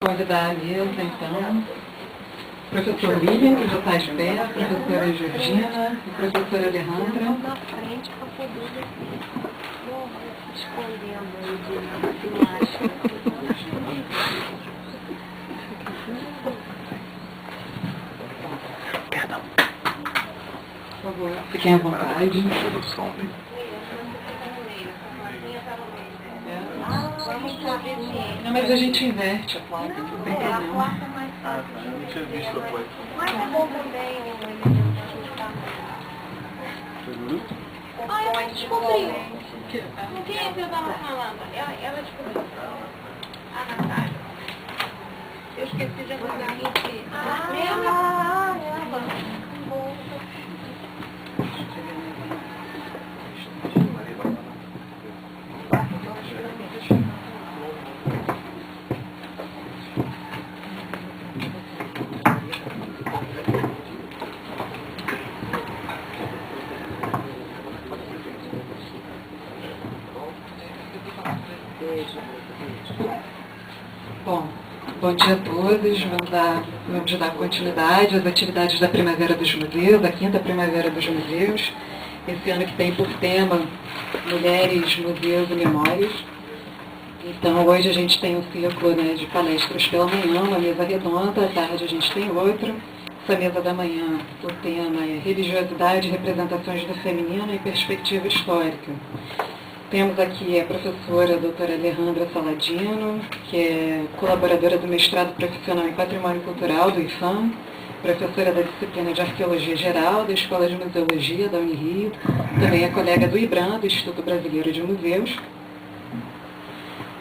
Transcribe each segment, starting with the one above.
Convidar a mesa, então, professor William, que já está de pé, a professora Georgina, a professora Alejandra. Na frente para poder escondendo aí de imagem. Perdão. Por favor, fiquem à vontade. Não, mas a gente inverte a placa, não tem A problema. placa é mais fácil. Eu não tinha visto a placa. Mas é bom também o elemento ajustar. Ah, ela descobriu. Com quem é que eu estava falando? Ela descobriu. A Natália. Eu esqueci de avisar aqui. Lembra? Bom dia a todos. Vamos dar continuidade às atividades da Primavera dos Museus, da 5ª Primavera dos Museus. Esse ano que tem por tema Mulheres, Museus e Memórias. Então, hoje a gente tem um ciclo, de palestras pela manhã, uma mesa redonda, à tarde a gente tem outra. Essa mesa da manhã, o tema é Religiosidade e Representações do Feminino em Perspectiva Histórica. Temos aqui a professora a doutora Alejandra Saladino, que é colaboradora do mestrado profissional em Patrimônio Cultural do IFAM, professora da disciplina de Arqueologia Geral da Escola de Museologia da Unirio, também é colega do IBRAM, do Instituto Brasileiro de Museus.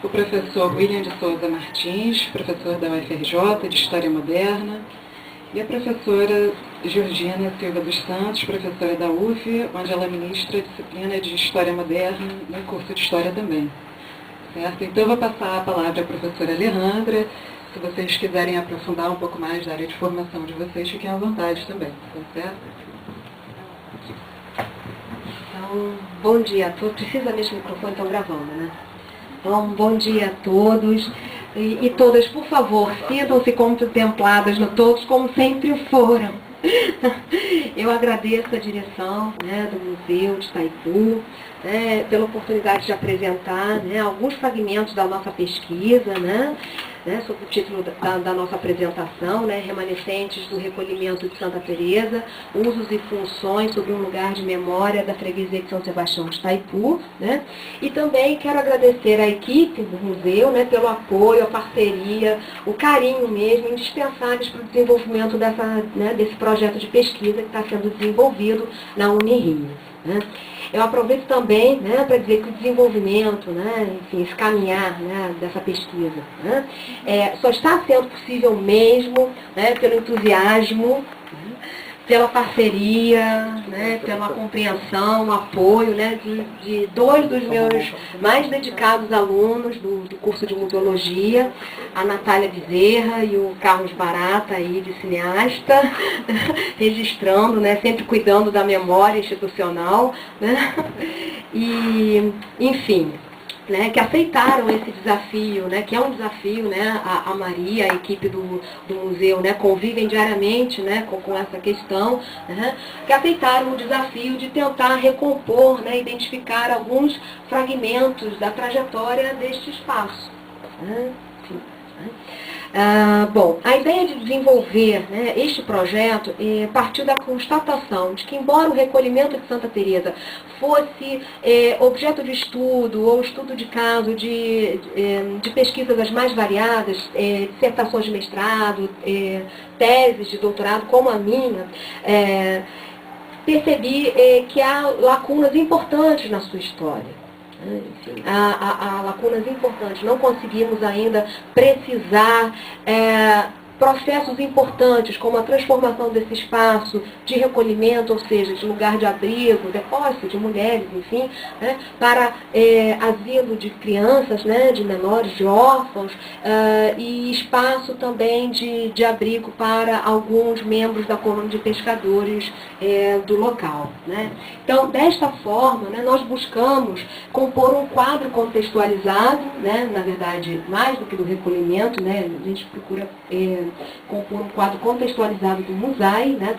O professor William de Souza Martins, professor da UFRJ de História Moderna, e a professora Georgina Silva dos Santos, professora da UF, onde ela ministra a disciplina de História Moderna no curso de História também. Certo? Então, eu vou passar a palavra à professora Alejandra. Se vocês quiserem aprofundar um pouco mais da área de formação de vocês, fiquem à vontade também. Tá certo? Então, bom dia a todos. Precisa mesmo o microfone, estão gravando, né? Então, bom dia a todos. E todas, por favor, sintam-se contempladas no todos como sempre foram. Eu agradeço a direção do Museu de Itaipu, pela oportunidade de apresentar alguns fragmentos da nossa pesquisa, sob o título da nossa apresentação, Remanescentes do Recolhimento de Santa Teresa, Usos e Funções sobre um Lugar de Memória da Freguesia de São Sebastião de Itaipu. E também quero agradecer à equipe do museu pelo apoio, a parceria, o carinho mesmo, indispensáveis para o desenvolvimento desse projeto de pesquisa que está sendo desenvolvido na Unirio. Eu aproveito também para dizer que o desenvolvimento, enfim, esse caminhar dessa pesquisa só está sendo possível mesmo pelo entusiasmo, pela parceria, pela compreensão, apoio de dois dos meus mais dedicados alunos do curso de Museologia, a Natália Bezerra e o Carlos Barata, aí, de cineasta, registrando, sempre cuidando da memória institucional, e, enfim, que aceitaram esse desafio, que é um desafio, a Maria, a equipe do museu, convivem diariamente com essa questão, que aceitaram o desafio de tentar recompor, identificar alguns fragmentos da trajetória deste espaço. Bom, a ideia de desenvolver este projeto partiu da constatação de que, embora o recolhimento de Santa Teresa fosse objeto de estudo ou estudo de caso de pesquisas das mais variadas, dissertações de mestrado, teses de doutorado, como a minha, percebi que há lacunas importantes na sua história. Enfim, há lacunas importantes. Não conseguimos ainda precisar processos importantes, como a transformação desse espaço de recolhimento, ou seja, de lugar de abrigo, depósito de mulheres, enfim, né, para asilo de crianças, né, de menores, de órfãos, e espaço também de abrigo para alguns membros da colônia de pescadores do local. Né. Então, desta forma, né, nós buscamos compor um quadro contextualizado, né, na verdade, mais do que do recolhimento, né, a gente procura compor um quadro contextualizado do MUSAI, né,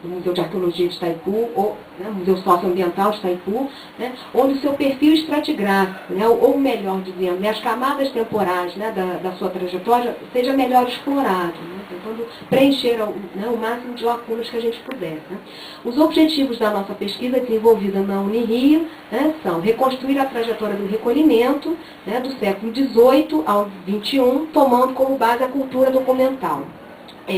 do Museu de Arqueologia de Itaipu, ou Museu Socioambiental de Itaipu, né, onde o seu perfil estratigráfico, né, ou melhor dizendo, as camadas temporais, né, da sua trajetória, seja melhor explorado, né, tentando preencher o máximo de lacunas que a gente puder. Né. Os objetivos da nossa pesquisa desenvolvida na Unirio, né, são reconstruir a trajetória do recolhimento, né, do século XVIII ao XXI, tomando como base a cultura documental.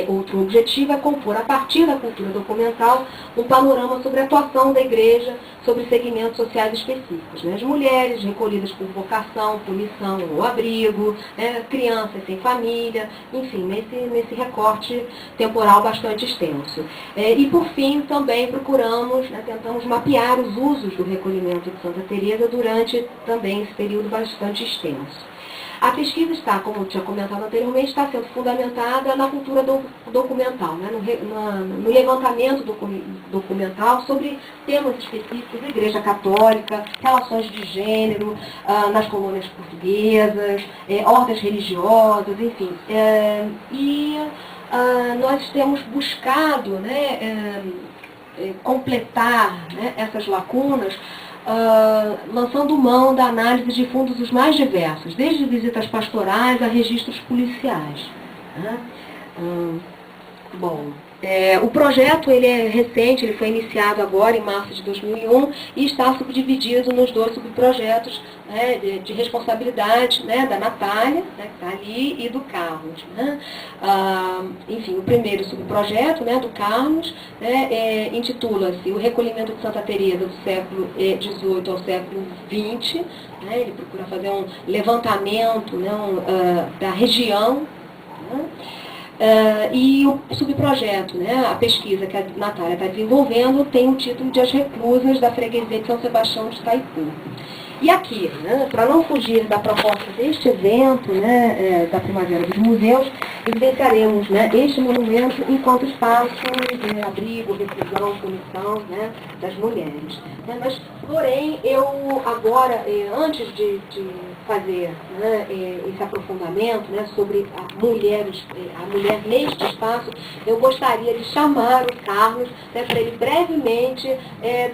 Outro objetivo é compor, a partir da cultura documental, um panorama sobre a atuação da igreja sobre segmentos sociais específicos. Né? As mulheres recolhidas por vocação, por missão ou abrigo, né? Crianças sem família, enfim, nesse recorte temporal bastante extenso. E, por fim, também procuramos, né, tentamos mapear os usos do recolhimento de Santa Teresa durante também esse período bastante extenso. A pesquisa está, como eu tinha comentado anteriormente, está sendo fundamentada na cultura documental, né? No levantamento documental sobre temas específicos da Igreja Católica, relações de gênero, nas colônias portuguesas, ordens religiosas, enfim. Nós temos buscado, né, completar, né, essas lacunas, lançando mão da análise de fundos os mais diversos, desde visitas pastorais a registros policiais. Né? O projeto ele é recente, ele foi iniciado agora em março de 2001 e está subdividido nos 2 subprojetos, né, de responsabilidade, né, da Natália, né, que está ali, e do Carlos. Né? Enfim, o primeiro subprojeto, né, do Carlos, né, intitula-se O Recolhimento de Santa Teresa do século XVIII ao século XX. Né? Ele procura fazer um levantamento, né, da região. Né? E o subprojeto, né, a pesquisa que a Natália está desenvolvendo, tem o título de As Reclusas da Freguesia de São Sebastião de Itaipu. E aqui, né, para não fugir da proposta deste evento, né, da Primavera dos Museus, evidenciaremos, né, este monumento enquanto espaço de abrigo, reclusão, punição, né, das mulheres. Mas, porém, eu agora, antes de fazer, né, esse aprofundamento, né, sobre a mulher neste espaço, eu gostaria de chamar o Carlos, né, para ele brevemente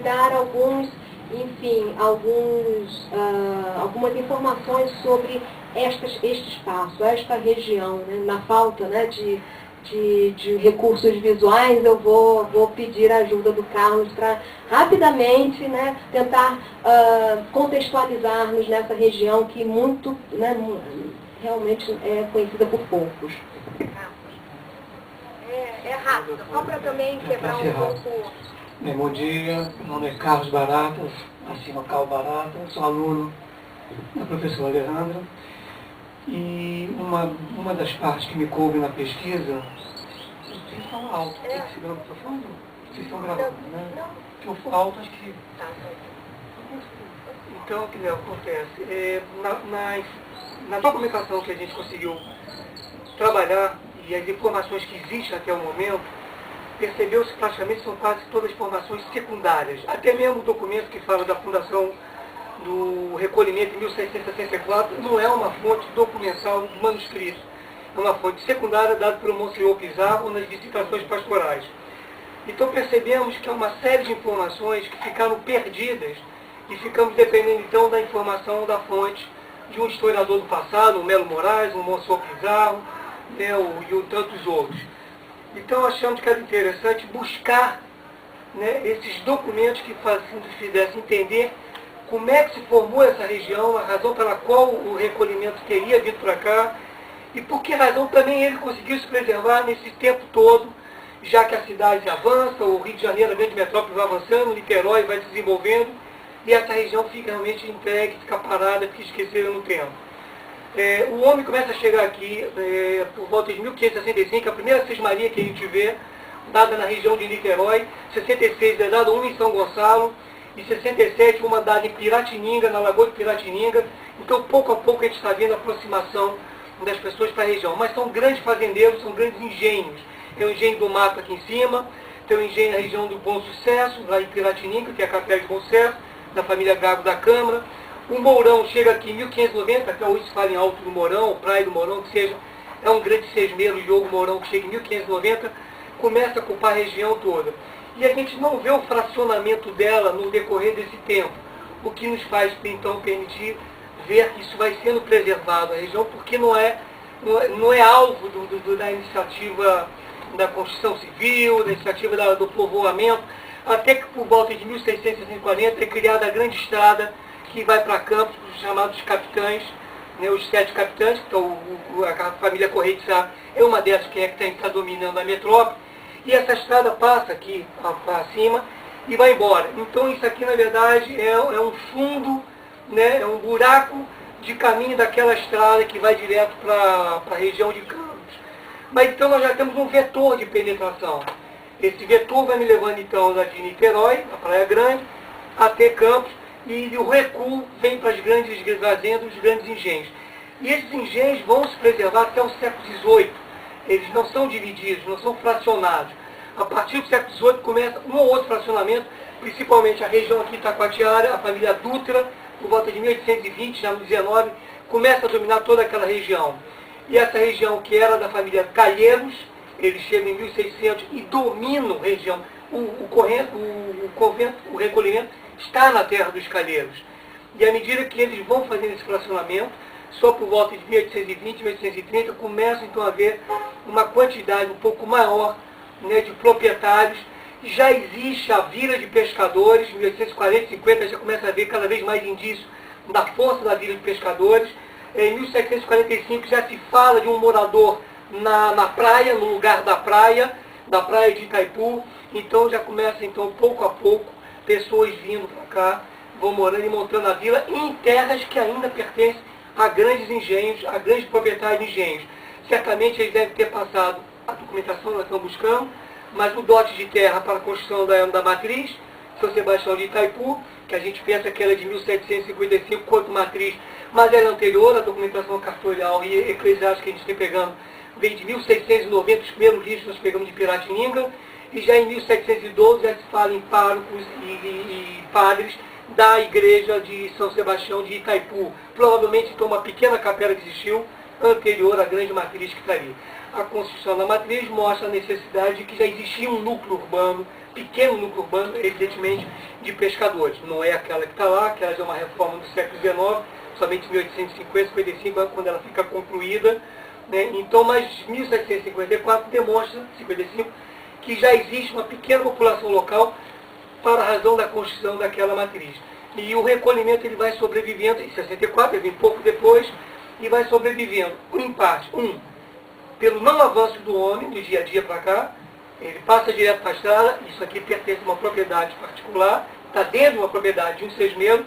dar algumas informações sobre este espaço, esta região. Né? Na falta, né, de recursos visuais, eu vou pedir a ajuda do Carlos para rapidamente, né, tentar contextualizar-nos nessa região que muito, né, realmente é conhecida por poucos. É rápido, só para também quebrar um pouco. Bom dia, meu nome é Carlos Baratas, assino Cal Barata, sou aluno da professora Alejandra. E uma das partes que me coube na pesquisa, vocês estão alto, tem que segurar o microfone? Vocês estão gravando, né? Se eu for alto, acho que... Então, o que acontece? Na documentação que a gente conseguiu trabalhar e as informações que existem até o momento, percebeu-se que praticamente são quase todas informações secundárias. Até mesmo o documento que fala da fundação do recolhimento em 1664 não é uma fonte documental manuscrita. É uma fonte secundária dada pelo Monsenhor Pizarro nas visitações pastorais. Então percebemos que há uma série de informações que ficaram perdidas e ficamos dependendo então da informação da fonte de um historiador do passado, o Melo Moraes, o Monsenhor Pizarro, né, e tantos outros. Então achamos que era interessante buscar, né, esses documentos que fizessem entender como é que se formou essa região, a razão pela qual o recolhimento teria vindo para cá e por que razão também ele conseguiu se preservar nesse tempo todo, já que a cidade avança, o Rio de Janeiro, a grande metrópole, vai avançando, Niterói vai se desenvolvendo e essa região fica realmente entregue, fica parada, fica esquecida no tempo. O homem começa a chegar aqui por volta de 1565, a primeira cismaria que a gente vê, dada na região de Niterói, 66 é dada uma em São Gonçalo, e 67 uma dada em Piratininga, na Lagoa de Piratininga. Então, pouco a pouco, a gente está vendo a aproximação das pessoas para a região. Mas são grandes fazendeiros, são grandes engenhos. Tem o engenho do Mato aqui em cima, tem o engenho na região do Bom Sucesso, lá em Piratininga, que é a capela de Bom Sucesso, da família Gago da Câmara. O Mourão chega aqui em 1590, até hoje se fala em Alto do Mourão, Praia do Mourão, que seja, é um grande sesmeiro, Diogo Mourão, que chega em 1590, começa a ocupar a região toda. E a gente não vê o fracionamento dela no decorrer desse tempo, o que nos faz, então, permitir ver que isso vai sendo preservado, a região, porque não é alvo da iniciativa da construção civil, da iniciativa do povoamento, até que por volta de 1640 é criada a grande estrada que vai para Campos, os chamados capitães, né, os 7 capitães, então a família Correia de Sá é uma dessas que está dominando a metrópole, e essa estrada passa aqui para cima e vai embora. Então isso aqui, na verdade, é um fundo, né, é um buraco de caminho daquela estrada que vai direto para a região de Campos. Mas então nós já temos um vetor de penetração. Esse vetor vai me levando então da de Niterói, a Praia Grande, até Campos, e o recuo vem para as grandes fazendas, os grandes engenhos. E esses engenhos vão se preservar até o século XVIII. Eles não são divididos, não são fracionados. A partir do século XVIII começa um ou outro fracionamento, principalmente a região aqui Itacoatiara, a família Dutra, por volta de 1820, já no 19, começa a dominar toda aquela região. E essa região que era da família Calheiros, eles chegam em 1600 e dominam a região. O recolhimento está na terra dos Calheiros. E à medida que eles vão fazendo esse fracionamento, só por volta de 1820, 1830, começa então a haver uma quantidade um pouco maior, né, de proprietários. Já existe a vila de pescadores, em 1840, 50, já começa a haver cada vez mais indícios da força da vila de pescadores. Em 1745 já se fala de um morador na praia, no lugar da praia de Itaipu. Então já começa, então, pouco a pouco, pessoas vindo para cá, vão morando e montando a vila em terras que ainda pertencem a grandes engenhos, a grandes proprietários de engenhos. Certamente eles devem ter passado a documentação, nós estamos buscando, mas o dote de terra para a construção da matriz, São Sebastião de Itaipu, que a gente pensa que ela é de 1755 quanto matriz, mas ela é anterior à documentação cartorial e eclesiástica que a gente está pegando, vem de 1690, os primeiros livros nós pegamos de Piratininga, e já em 1712 já se fala em párocos e padres da igreja de São Sebastião de Itaipu. Provavelmente então uma pequena capela que existiu anterior à grande matriz que está ali. A construção da matriz mostra a necessidade de que já existia um núcleo urbano, pequeno núcleo urbano, evidentemente, de pescadores. Não é aquela que está lá, que ela é uma reforma do século XIX, somente em 1850, 55, quando ela fica concluída. Né? Então, mas 1754 demonstra, 55, que já existe uma pequena população local para a razão da construção daquela matriz. E o recolhimento ele vai sobrevivendo, em 64, ele vem pouco depois, e vai sobrevivendo, em parte, pelo não avanço do homem, do dia a dia para cá, ele passa direto para a estrada, isso aqui pertence a uma propriedade particular, está dentro de uma propriedade de um sesmeiro,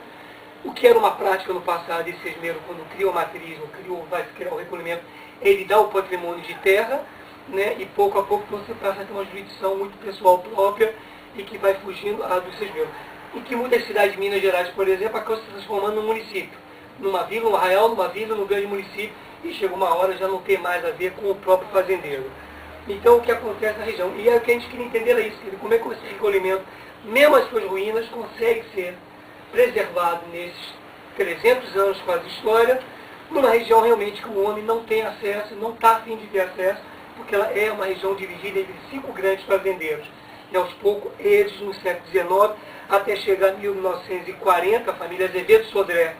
o que era uma prática no passado, esse sesmeiro, quando criou a matriz, vai criar o recolhimento, ele dá o patrimônio de terra, né, e pouco a pouco você passa a ter uma jurisdição muito pessoal própria e que vai fugindo do sesmeiro. Em que muitas cidades de Minas Gerais, por exemplo, acabam se transformando num município, numa vila, num arraial, numa vila, num grande município, e chega uma hora já não tem mais a ver com o próprio fazendeiro. Então o que acontece na região? E é o que a gente queria entender é isso, como é que esse recolhimento, mesmo as suas ruínas, consegue ser preservado nesses 300 anos quase de história, numa região realmente que o homem não tem acesso, não está a fim de ter acesso, porque ela é uma região dividida entre 5 grandes fazendeiros. E aos poucos, eles no século XIX, até chegar em 1940, a família Azevedo Sodré,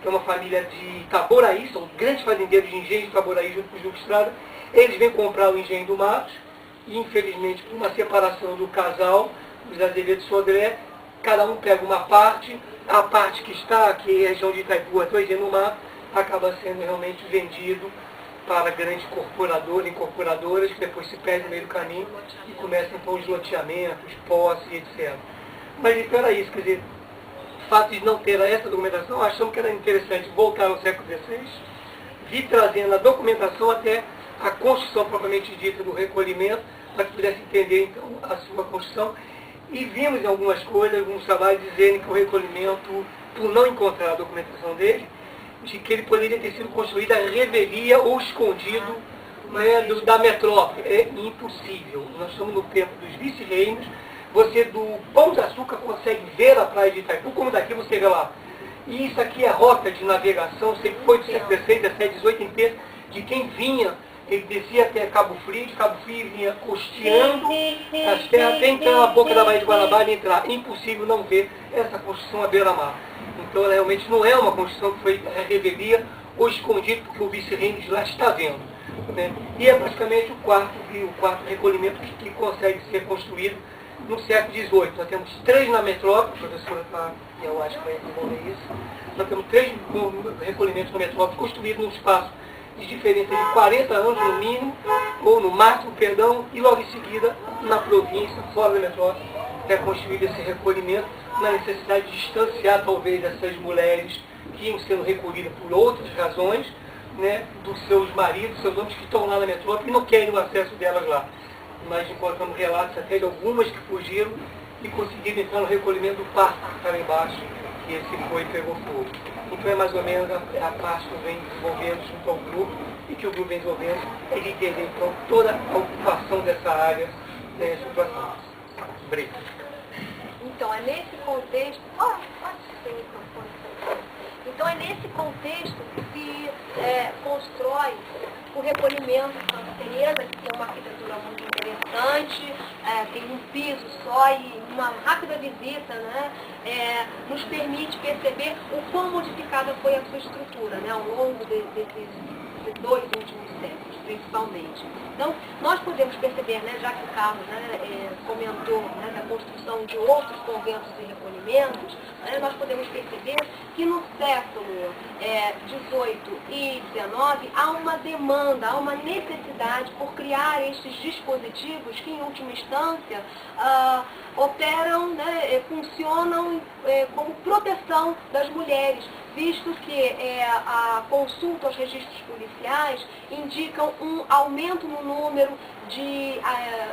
que é uma família de Itaboraí, são grandes fazendeiros de engenho de Itaboraí junto com o Juco Estrada, eles vêm comprar o engenho do Matos, e infelizmente, por uma separação do casal, os Azevedo Sodré, cada um pega uma parte, a parte que está aqui, a região de Itaipu, até o engenho do Mato, acaba sendo realmente vendido para grandes incorporadoras, que depois se perdem no meio do caminho e começam então os loteamentos, posse, etc. Mas então era isso, quer dizer, o fato de não ter essa documentação, achamos que era interessante voltar ao século XVI, vi trazendo a documentação até a construção propriamente dita do recolhimento, para que pudesse entender então a sua construção. E vimos em algumas coisas, alguns trabalhos dizendo que o recolhimento, por não encontrar a documentação dele, de que ele poderia ter sido construído à revelia ou escondido, né, da metrópole. É impossível. Nós estamos no tempo dos vice-reinos. Você do Pão de Açúcar consegue ver a praia de Itaipu, como daqui você vê lá. E isso aqui é rota de navegação, sempre foi do século XVI, XVII, XVIII inteiro, de quem vinha. Ele descia até Cabo Frio, de Cabo Frio vinha costeando as terras até entrar na boca da Baía de Guanabara e entrar. Impossível não ver essa construção à beira-mar. Então ela realmente não é uma construção que foi revelia ou escondida, porque o vice-reino de lá está vendo. Né? E é praticamente o quarto recolhimento que consegue ser construído no século XVIII. Nós temos 3 na metrópole, a professora eu acho que vai desenvolver isso. Nós temos 3 recolhimentos na metrópole construídos num espaço de diferença de 40 anos no mínimo, ou no máximo, perdão, e logo em seguida, na província, fora da metrópole, é construído esse recolhimento, na necessidade de distanciar talvez essas mulheres que iam sendo recolhidas por outras razões, né, dos seus maridos, seus homens que estão lá na metrópole e não querem o acesso delas lá. Nós encontramos relatos até de algumas que fugiram e conseguiram entrar no recolhimento do parque que está lá embaixo, que esse foi e pegou fogo. Então é mais ou menos a parte que eu venho desenvolvendo junto ao grupo e que o grupo vem desenvolvendo é de entender então toda a ocupação dessa área nessa situação. Obrigado. Então é nesse contexto. Então é nesse contexto que se constrói o recolhimento de Santa Teresa, que tem uma arquitetura muito interessante, tem um piso só e uma rápida visita, né, nos permite perceber o quão modificada foi a sua estrutura, né, ao longo desses 2 últimos séculos, principalmente. Então, nós podemos perceber, né, já que o Carlos, né, comentou, né, da construção de outros conventos e recolhimentos, né, nós podemos perceber que no século XVIII e XIX há uma demanda, há uma necessidade por criar estes dispositivos que, em última instância, operam, né, funcionam como proteção das mulheres, visto que a consulta aos registros policiais indicam um aumento no número de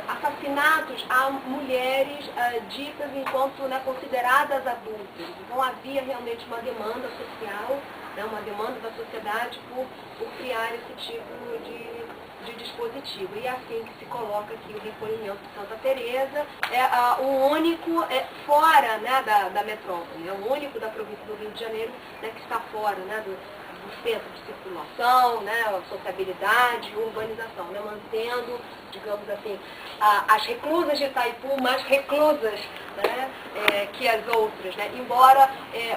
assassinatos a mulheres ditas enquanto, né, consideradas adultas. Então havia realmente uma demanda social, né, uma demanda da sociedade por criar esse tipo de dispositivo. E é assim que se coloca aqui o recolhimento de Santa Teresa, o único fora, né, da metrópole, é o único da província do Rio de Janeiro, né, que está fora, né, do centro de circulação, né, a sociabilidade, urbanização, né, mantendo, digamos assim, as reclusas de Itaipu mais reclusas, né, que as outras, né, embora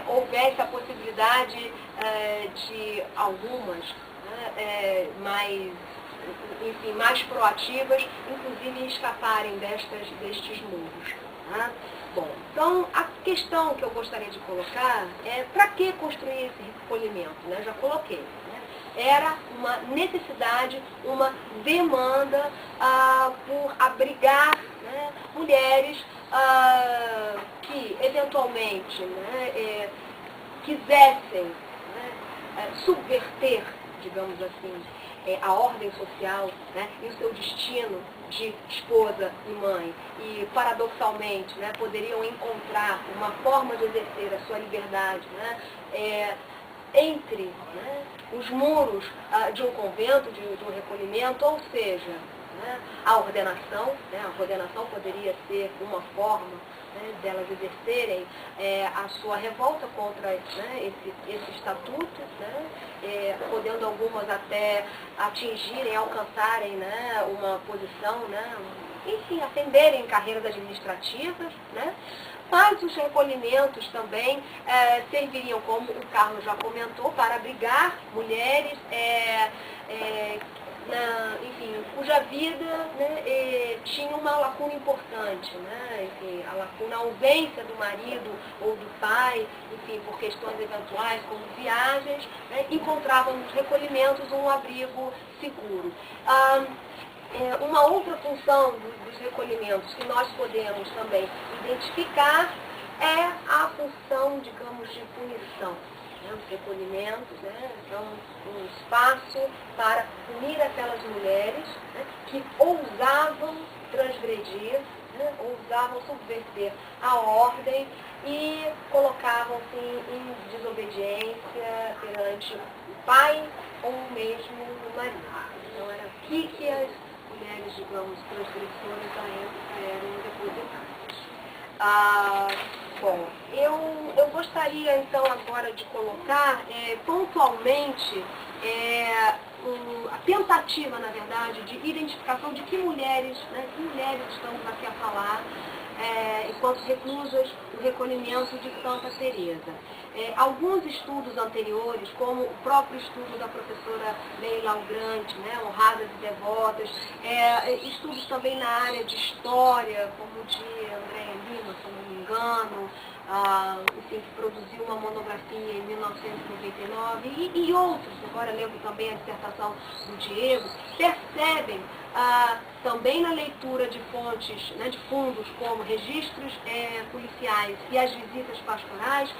houvesse a possibilidade de algumas, né, mais proativas, inclusive escaparem destes muros. Né? Bom, então a questão que eu gostaria de colocar é para que construir esse recolhimento? Né? Já coloquei. Né? Era uma necessidade, uma demanda por abrigar, né, mulheres que eventualmente, né, quisessem, né, subverter, digamos assim, a ordem social, né, e o seu destino de esposa e mãe, e paradoxalmente, né, poderiam encontrar uma forma de exercer a sua liberdade, né, entre, né, os muros de um convento, de um recolhimento, ou seja, né, a ordenação, né, a ordenação poderia ser uma forma, né, delas exercerem a sua revolta contra, né, esse estatuto, né, podendo algumas até atingirem, alcançarem, né, uma posição, né, enfim, ascenderem em carreiras administrativas, né. Mas os recolhimentos também serviriam, como o Carlos já comentou, para abrigar mulheres enfim, cuja vida, né, tinha uma lacuna importante, né, enfim, a lacuna, a ausência do marido ou do pai, enfim, por questões eventuais, como viagens, né, encontravam nos recolhimentos um abrigo seguro. Uma outra função dos recolhimentos que nós podemos também identificar é a função, digamos, de punição. né, os recolhimentos, né, são um espaço para punir aquelas mulheres, né, que ousavam transgredir, né, ousavam subverter a ordem e colocavam-se em desobediência perante o pai ou mesmo o marido. Então era aqui que as mulheres, digamos, transgressoras da época eram depositadas. Bom, eu gostaria então agora de colocar pontualmente a tentativa, na verdade, de identificação de que mulheres estamos aqui a falar enquanto reclusas no recolhimento de Santa Teresa. Alguns estudos anteriores, como o próprio estudo da professora Leila Algrante, né, Honradas e Devotas, estudos também na área de história, como o de Andréa Lima, se não me engano, enfim, que produziu uma monografia em 1999, e outros, agora lembro também a dissertação do Diego, percebem também na leitura de fontes, né, de fundos como registros policiais e as visitas pastorais,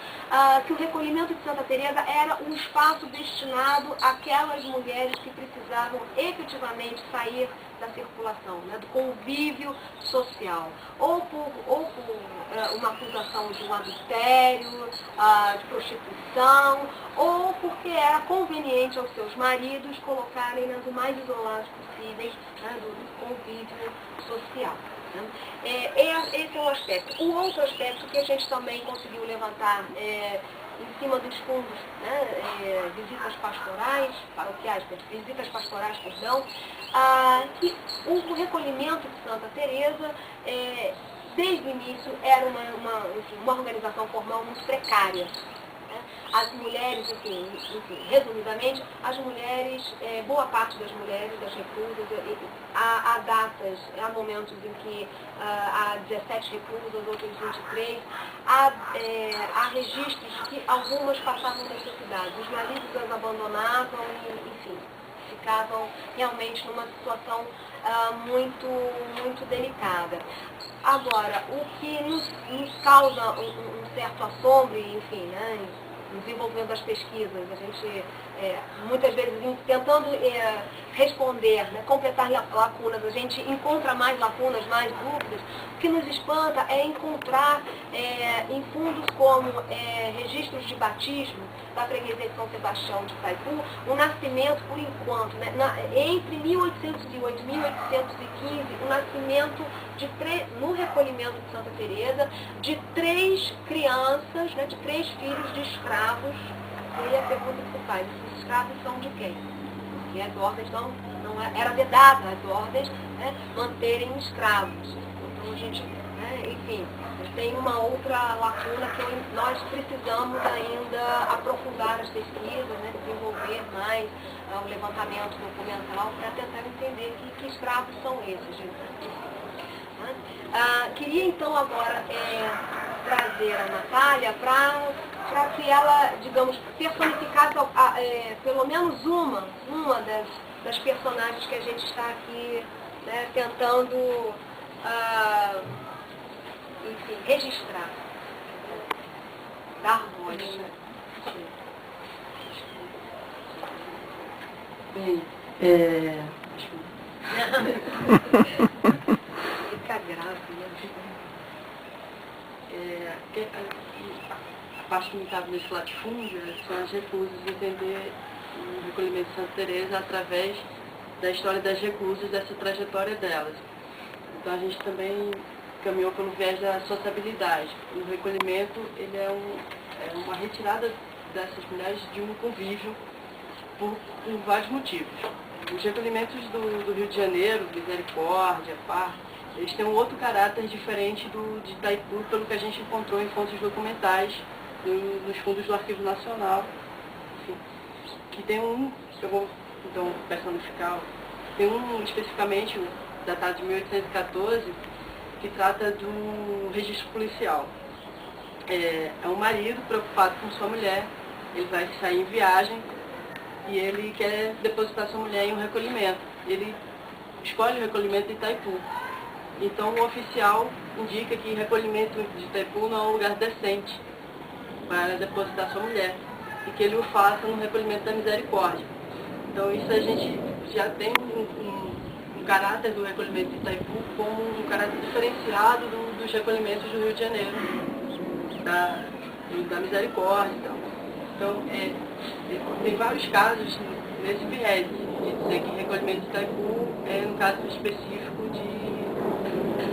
que o recolhimento de Santa Teresa era um espaço destinado àquelas mulheres que precisavam efetivamente sair da circulação, né, do convívio social, ou por uma acusação de um adultério, de prostituição, ou porque era conveniente aos seus maridos colocarem-nas o mais isolados possíveis, né, do convívio social. Esse é um aspecto. O outro aspecto que a gente também conseguiu levantar em cima dos fundos, né, visitas pastorais, paroquiais, visitas pastorais, perdão, que o recolhimento de Santa Teresa, desde o início, era uma organização formal muito precária. As mulheres, enfim, resumidamente, as mulheres, boa parte das mulheres, das reclusas, há datas, há momentos em que há 17 reclusas, outras 23, há registros que algumas passavam necessidade, os maridos as abandonavam e, enfim, ficavam realmente numa situação muito delicada. Agora, o que nos causa um certo assombro, enfim, né, no desenvolvimento das pesquisas, a gente muitas vezes tentando responder, né, completar lacunas, a gente encontra mais lacunas, mais dúvidas. O que nos espanta é encontrar em fundos como registros de batismo da freguesia de São Sebastião de Itaipu, o nascimento, por enquanto, né, entre 1808 e 1815, o nascimento no recolhimento de Santa Teresa, de 3 crianças, né, de 3 filhos de escravos. E aí a pergunta que se faz, esses escravos são de quem? Porque as ordens era vedado as ordens, né, manterem escravos. Então a gente, enfim, tem uma outra lacuna que nós precisamos ainda aprofundar as pesquisas, né, desenvolver mais o levantamento documental para tentar entender que escravos são esses. Queria então agora trazer a Natália para que ela, digamos, personificasse pelo menos uma das personagens que a gente está aqui, né, tentando enfim, registrar, dar voz. Bem, fica grave, né? A parte que me estava nesse latifúndio são as reclusas, entender o recolhimento de Santa Teresa através da história das reclusas, dessa trajetória delas. Então a gente também caminhou pelo viés da sociabilidade. O recolhimento ele é uma retirada dessas mulheres de um convívio por vários motivos. Os recolhimentos do Rio de Janeiro, Misericórdia, Par, eles têm um outro caráter diferente de Itaipu, pelo que a gente encontrou em fontes documentais, nos fundos do Arquivo Nacional, enfim, que tem eu vou então personificar, tem especificamente, datado de 1814, que trata do registro policial. É um marido preocupado com sua mulher, ele vai sair em viagem e ele quer depositar sua mulher em um recolhimento. Ele escolhe o recolhimento de Itaipu. Então o oficial indica que recolhimento de Itaipu não é um lugar decente para depositar sua mulher. e que ele o faça no recolhimento da misericórdia. Então isso a gente já tem um caráter do recolhimento de Itaipu como um caráter diferenciado dos recolhimentos do Rio de Janeiro, da misericórdia. Então tem vários casos nesse viés, de dizer que recolhimento de Itaipu é um caso específico de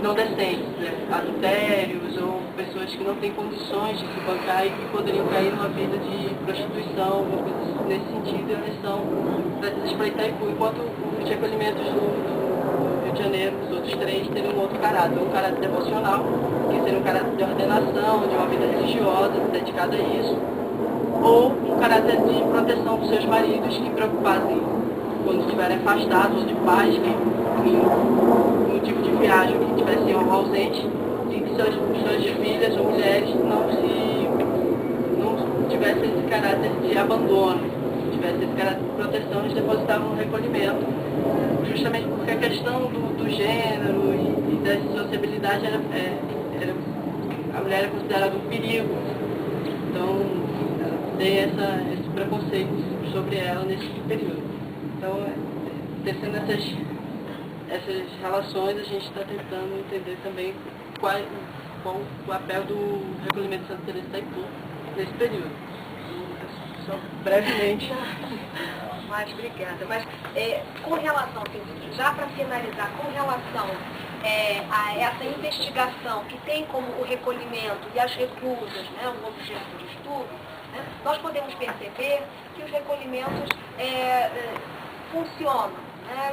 não decentes, né? Adultérios ou pessoas que não têm condições de se bancar e que poderiam cair numa vida de prostituição, coisas nesse sentido, elas são trazidas para Itaipu, enquanto os recolhimentos do Rio de Janeiro, os outros três, teriam um outro caráter, um caráter devocional, que seria um caráter de ordenação, de uma vida religiosa dedicada a isso, ou um caráter de proteção dos seus maridos que preocupassem quando estiverem afastados, ou de pais que em um tipo de viagem que estivessem ausente, e que suas filhas ou mulheres não tivessem esse caráter de abandono, tivessem esse caráter de proteção, eles depositavam no recolhimento, justamente porque a questão do gênero e da sociabilidade a mulher era considerada um perigo. Então tem esse preconceito sobre ela nesse período. Então, tecendo essas relações, a gente está tentando entender também qual o papel do recolhimento de Santa Teresa de Itaipu nesse período. Só brevemente. Mas, obrigada. Mas, com relação, já para finalizar, com relação a essa investigação que tem como o recolhimento e as reclusas, né, um objeto de estudo, né, nós podemos perceber que os recolhimentos funcionam, né,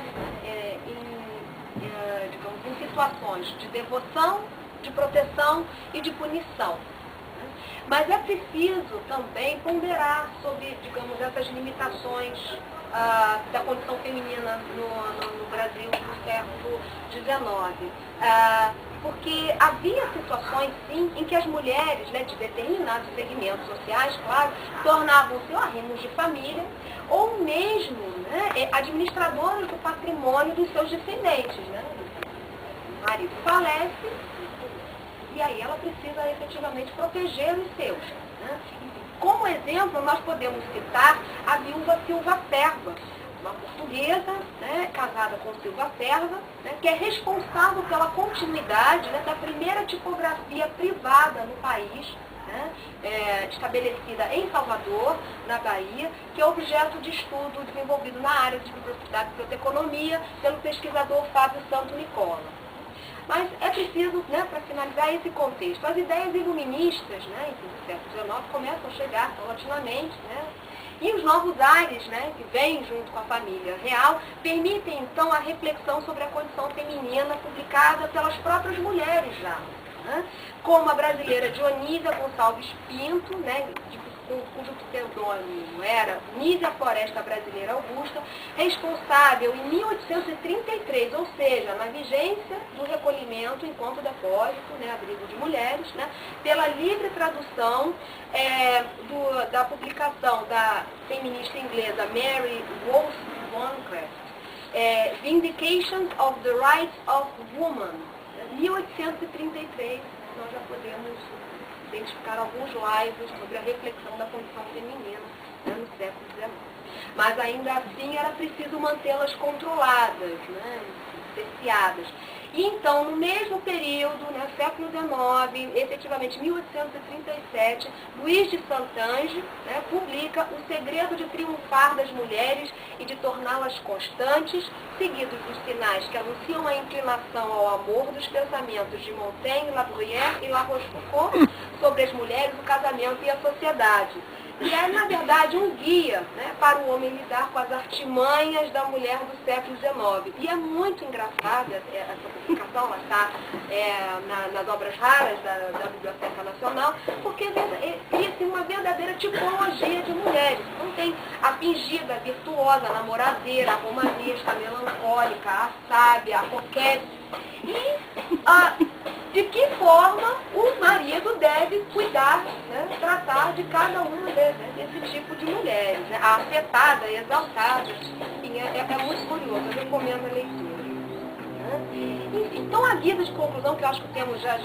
digamos, em situações de devoção, de proteção e de punição. Né? Mas é preciso também ponderar sobre, digamos, essas limitações da condição feminina no Brasil no século XIX. Porque havia situações, sim, em que as mulheres, né, de determinados segmentos sociais, claro, tornavam-se arrimos de família ou mesmo, né, administradoras do patrimônio dos seus descendentes. Né? O marido falece e aí ela precisa efetivamente proteger os seus. Né? Como exemplo, nós podemos citar a viúva Silva Serva, uma portuguesa, né, casada com Silva Serva, né, que é responsável pela continuidade, né, da primeira tipografia privada no país, né, estabelecida em Salvador, na Bahia, que é objeto de estudo desenvolvido na área da biblioteconomia pelo pesquisador Fábio Santo Nicola. Mas é preciso, né, para finalizar esse contexto, as ideias iluministas, né, do século XIX começam a chegar paulatinamente, né, e os novos ares, né, que vêm junto com a família real, permitem então a reflexão sobre a condição feminina publicada pelas próprias mulheres já, né, como a brasileira Dionísia Gonçalves Pinto, né, cujo pseudônimo era Nísia Floresta Brasileira Augusta, responsável em 1833, ou seja, na vigência do recolhimento enquanto depósito, né, abrigo de mulheres, né, pela livre tradução da publicação da feminista inglesa Mary Wollstonecraft, Vindication of the Rights of Woman, 1833, nós já podemos identificar alguns livros sobre a reflexão da condição feminina, né, no século XIX. Mas ainda assim era preciso mantê-las controladas, né, cerceadas. E então, no mesmo período, né, século XIX, efetivamente 1837, Luís de Santange, né, publica O Segredo de Triunfar das Mulheres e de Torná-las Constantes, seguidos dos sinais que anunciam a inclinação ao amor dos pensamentos de Montaigne, La Bruyère e La Rochefoucauld sobre as mulheres, o casamento e a sociedade. E é, na verdade, um guia, né, para o homem lidar com as artimanhas da mulher do século XIX. E é muito engraçada essa publicação, ela está nas obras raras da Biblioteca Nacional, porque cria-se uma verdadeira tipologia de mulheres. Então tem a fingida, a virtuosa, a namoradeira, a romanesca, a melancólica, a sábia, a coquete. E de que forma o marido deve cuidar, né, tratar de cada uma desse tipo de mulheres, né, a afetada, a exaltada. Enfim, é muito curioso, eu recomendo a leitura. Né? Enfim, então a guia de conclusão, que eu acho que o tema já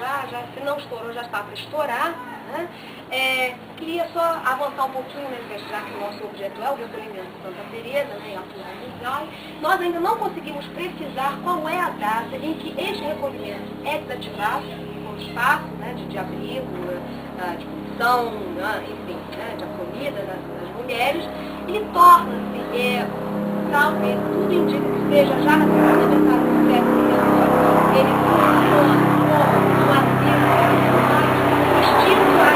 se não estourou, já está para estourar, né? né? Queria só avançar um pouquinho, né, já que o nosso objeto é o recolhimento de Santa Teresa, né, e a Atual Mundial. Nós ainda não conseguimos precisar qual é a data em que este recolhimento é desativado, no espaço, né, de abrigo, de produção, né, enfim, né, de acolhida das mulheres, e torna-se, talvez tudo indica que seja já na segunda metade do século XIX, ele funciona como um asilo estilo não é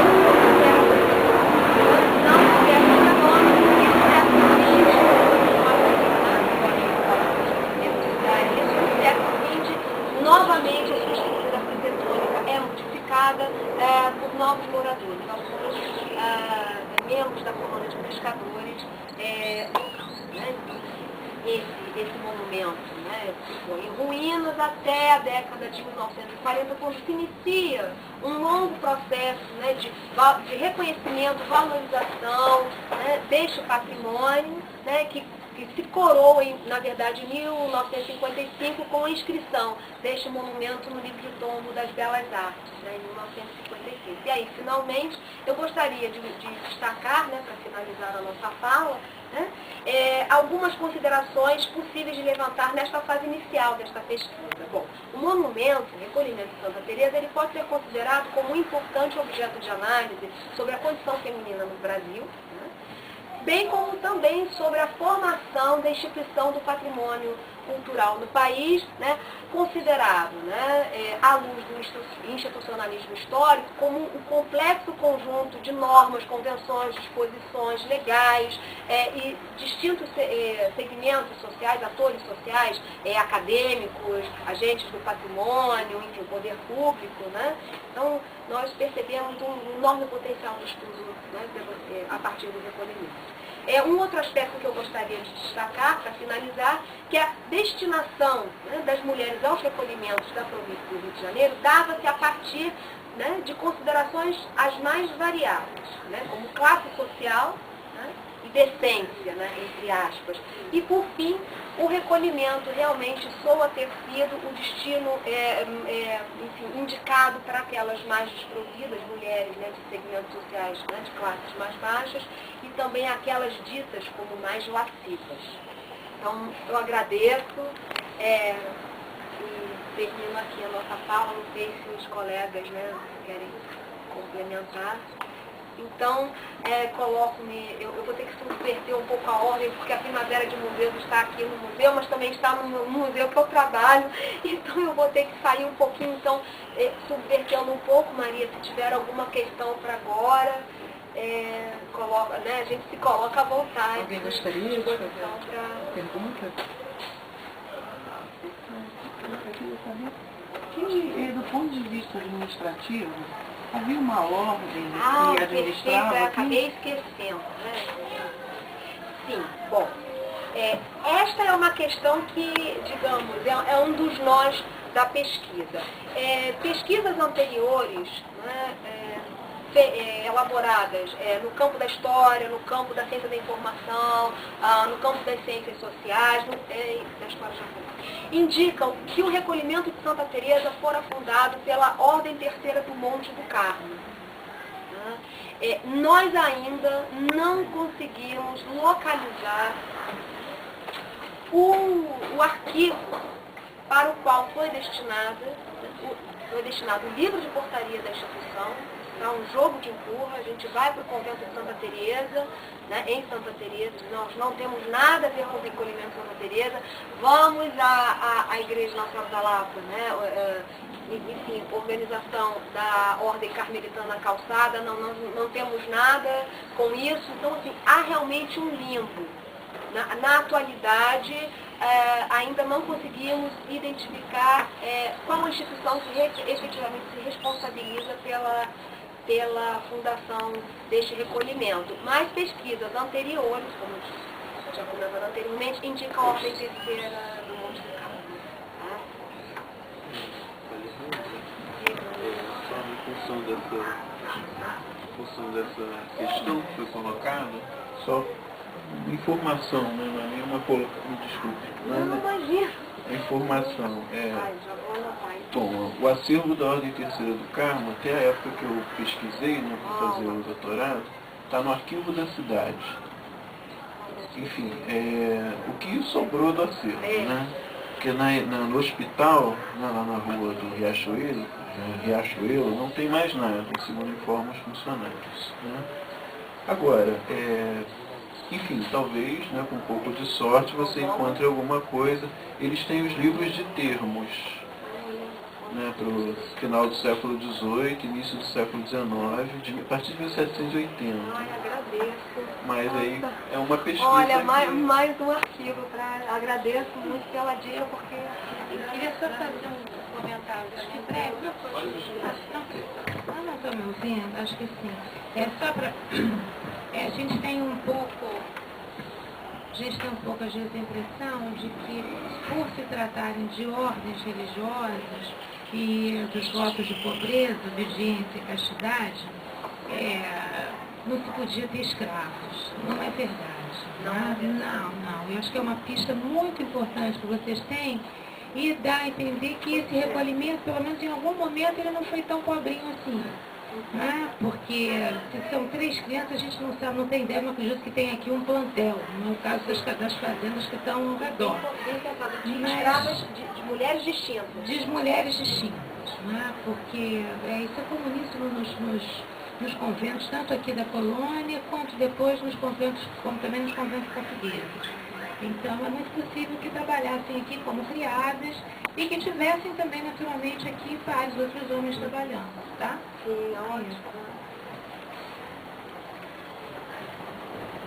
novamente a sua estrutura arquitetônica é modificada por novos moradores, alguns membros da colônia de pescadores, né, esse monumento, né, ficou em ruínas até a década de 1940, quando se inicia um longo processo, né, de reconhecimento, valorização, né, deste patrimônio, né, que se coroa, na verdade, em 1955, com a inscrição deste monumento no livro de tombo das Belas Artes, né, em 1955. E aí, finalmente, eu gostaria de destacar, né, para finalizar a nossa fala, né, algumas considerações possíveis de levantar nesta fase inicial desta pesquisa. Bom, o monumento, o recolhimento de Santa Teresa, ele pode ser considerado como um importante objeto de análise sobre a condição feminina no Brasil, né, bem como também sobre a formação da instituição do patrimônio cultural no país, né, considerado, né, à luz do institucionalismo histórico como um complexo conjunto de normas, convenções, disposições legais e distintos segmentos sociais, atores sociais, acadêmicos, agentes do patrimônio, enfim, poder público, né? Então, nós percebemos um enorme potencial de estudo, né, a partir do recolhimento. Um outro aspecto que eu gostaria de destacar, para finalizar, que é a destinação, né, das mulheres aos recolhimentos da província do Rio de Janeiro dava-se a partir, né, de considerações as mais variadas, né, como classe social, né, e decência, né, entre aspas. E, por fim, o recolhimento realmente soa ter sido o destino enfim, indicado para aquelas mais desprovidas, mulheres, né, de segmentos sociais, né, de classes mais baixas, e também aquelas ditas como mais lascivas. Então, eu agradeço e termino aqui a nossa fala. Não sei se os colegas, né, querem complementar. Então, eu vou ter que subverter um pouco a ordem, porque a Primavera de Museus está aqui no museu, mas também está no museu que eu trabalho, então eu vou ter que sair um pouquinho, então, subvertendo um pouco, Maria, se tiver alguma questão para agora, coloca, né, a gente se coloca à vontade. Alguém gostaria de fazer uma pergunta? Eu queria saber que, do ponto de vista administrativo, havia uma ordem que administrava... Perfeito, acabei esquecendo, né? Sim, bom, esta é uma questão que, digamos, é um dos nós da pesquisa. Pesquisas anteriores, né, elaboradas no campo da história, no campo da ciência da informação, no campo das ciências sociais, da história japonesa, indicam que o recolhimento de Santa Teresa fora fundado pela Ordem Terceira do Monte do Carmo. Nós ainda não conseguimos localizar o arquivo para o qual foi destinado o livro de portaria da instituição. Para um jogo de empurra, a gente vai para o convento de Santa Teresa, né, em Santa Teresa, nós não temos nada a ver com o recolhimento de Santa Teresa, vamos à Igreja Nossa Senhora da Lapa, né, enfim, organização da Ordem Carmelitana Calçada, não temos nada com isso, então assim, há realmente um limbo. Na atualidade, ainda não conseguimos identificar qual a instituição que efetivamente se responsabiliza pela fundação deste recolhimento. Mas pesquisas anteriores, como eu já comentado anteriormente, indicam a Ordem Terceira do Monte do Carmo. Só em função dessa questão que foi colocada, só informação, né? Não é nenhuma colocação, desculpe. Não, imagina. A informação Já vou anotar. Bom, o acervo da Ordem Terceira do Carmo, até a época que eu pesquisei, né, para fazer o doutorado, está no arquivo da cidade. Enfim, o que sobrou do acervo, né? Porque no hospital, né, lá na rua do Riachuelo, não tem mais nada, segundo informam os funcionários. Né? Agora, enfim, talvez, né, com um pouco de sorte, você encontre alguma coisa. Eles têm os livros de termos, né, para o final do século XVIII, início do século XIX, a partir de 1780. Ai, agradeço. Mas aí é uma pesquisa. Olha, mais um arquivo. Agradeço muito pela dica, porque Eu queria só fazer um comentário aqui breve. Não estou me ouvindo? Acho que sim. É só para... a gente tem um pouco, às vezes, a impressão de que, por se tratarem de ordens religiosas e dos votos de pobreza, obediência e castidade, não se podia ter escravos. Não é verdade. Não. Eu acho que é uma pista muito importante que vocês têm e dá a entender que esse recolhimento, pelo menos em algum momento, ele não foi tão pobrinho assim. Né? Porque se são 3 crianças, a gente não sabe, não tem ideia, mas acredito que tem aqui um plantel, no caso das fazendas que estão ao redor. escravas de mulheres distintas. De mulheres distintas, né? Porque isso é comuníssimo nos conventos, tanto aqui da colônia, quanto depois nos conventos, como também nos conventos portugueses. Então, é muito possível que trabalhassem aqui como criadas e que tivessem também, naturalmente, aqui vários outros homens trabalhando, tá? Sim, ótimo.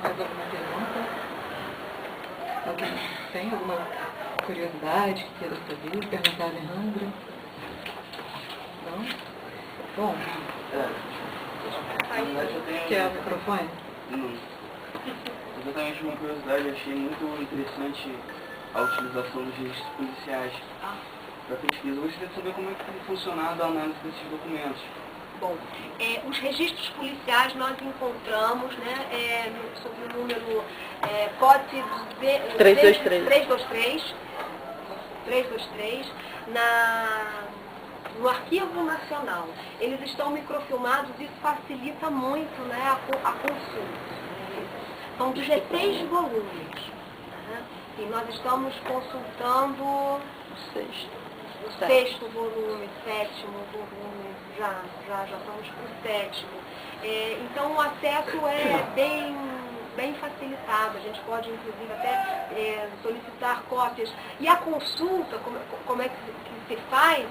Mais alguma pergunta? Alguém tem alguma curiosidade que queira saber? Perguntar a Alejandra? Não? Bom, quer o microfone? Exatamente uma curiosidade, eu achei muito interessante a utilização dos registros policiais para pesquisa. Eu gostaria de saber como é que tem funcionado a análise desses documentos. Bom, os registros policiais nós encontramos, né, sob o número códice 323, no Arquivo Nacional. Eles estão microfilmados e isso facilita muito, né, a consulta. São 16 volumes. Né? E nós estamos consultando o sexto volume, 7º volume, já estamos com o 7º. Então o acesso é bem facilitado, a gente pode inclusive até solicitar cópias. E a consulta, como é que se faz,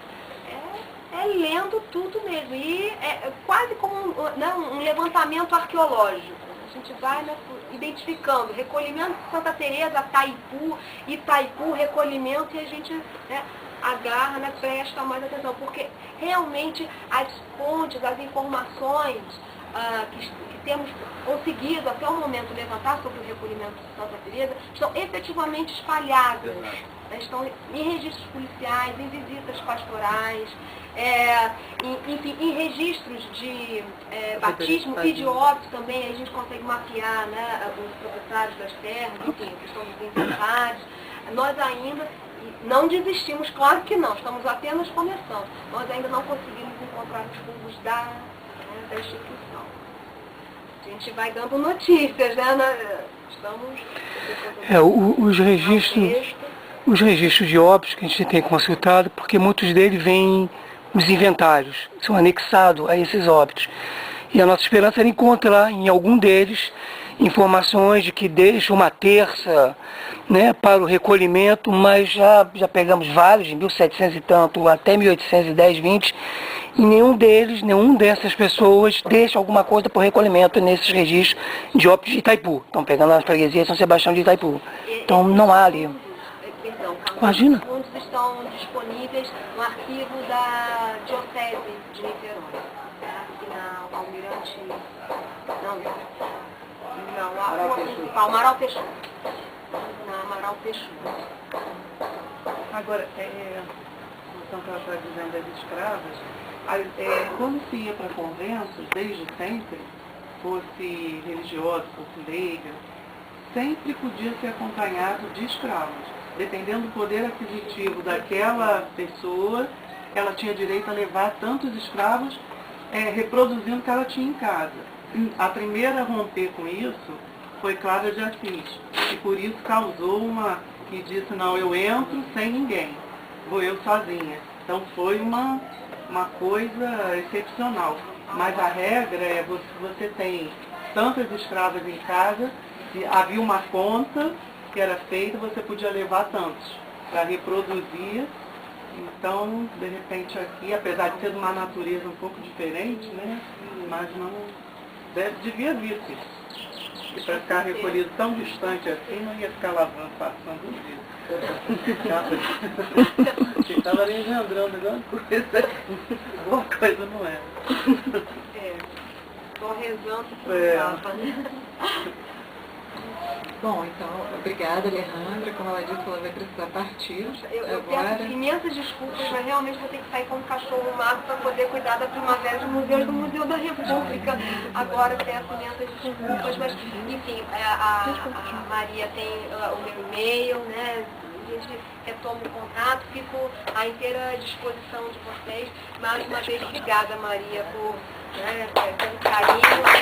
é lendo tudo mesmo. E é quase como um levantamento arqueológico. A gente vai, né, identificando recolhimento de Santa Teresa, Itaipu, recolhimento, e a gente, né, agarra, né, presta mais atenção, porque realmente as fontes, as informações que temos conseguido até o momento levantar sobre o recolhimento de Santa Teresa estão efetivamente espalhadas. Estão em registros policiais, em visitas pastorais, enfim, em registros de batismo e de óbito também. A gente consegue mapear, né, os proprietários das terras, enfim, a questão dos inventários. Nós ainda não desistimos, claro que não, estamos apenas começando. Nós ainda não conseguimos encontrar os fundos da instituição. A gente vai dando notícias, né? Estamos... Os registros de óbitos que a gente tem consultado, porque muitos deles vêm nos inventários, são anexados a esses óbitos. E a nossa esperança era encontrar em algum deles informações de que deixa uma terça, né, para o recolhimento, mas já pegamos vários, de 1700 e tanto até 1810, 20, e nenhum dessas pessoas deixa alguma coisa para o recolhimento nesses registros de óbitos de Itaipu. Estão pegando a freguesia São Sebastião de Itaipu. Então não há ali. Imagina. Os fundos estão disponíveis no arquivo da Diocese de Niterói, aqui na Almirante... Não, Amaral Peixoto. Na Amaral Peixoto. Agora, voltando para a dizendo das escravas, quando se ia para conventos, desde sempre, fosse religioso, fosse leiga, sempre podia ser acompanhado de escravos. Dependendo do poder aquisitivo daquela pessoa, ela tinha direito a levar tantos escravos, reproduzindo o que ela tinha em casa. A primeira a romper com isso foi Clara de Assis, e por isso causou que disse, não, eu entro sem ninguém, vou eu sozinha. Então foi uma coisa excepcional. Mas a regra é, você tem tantas escravas em casa, se havia uma conta que era feita, você podia levar tantos para reproduzir. Então, de repente aqui, apesar de ser de uma natureza um pouco diferente, né? Mas não devia vir isso. E para ficar recolhido tão distante assim, não ia ficar lavando, passando o dia. Estava ali engendrando alguma coisa. Boa coisa não é. Estou rezando por né? Bom, então, obrigada, Alejandra. Como ela disse, ela vai precisar partir Eu agora. peço imensas desculpas, mas realmente vou ter que sair como cachorro mato para poder cuidar da primavera dos museus do Museu da República. Agora peço imensas desculpas, mas enfim, a Maria tem o meu e-mail, né? A gente retoma o contato, fico à inteira disposição de vocês. Mais uma vez, obrigada, Maria, pelo carinho.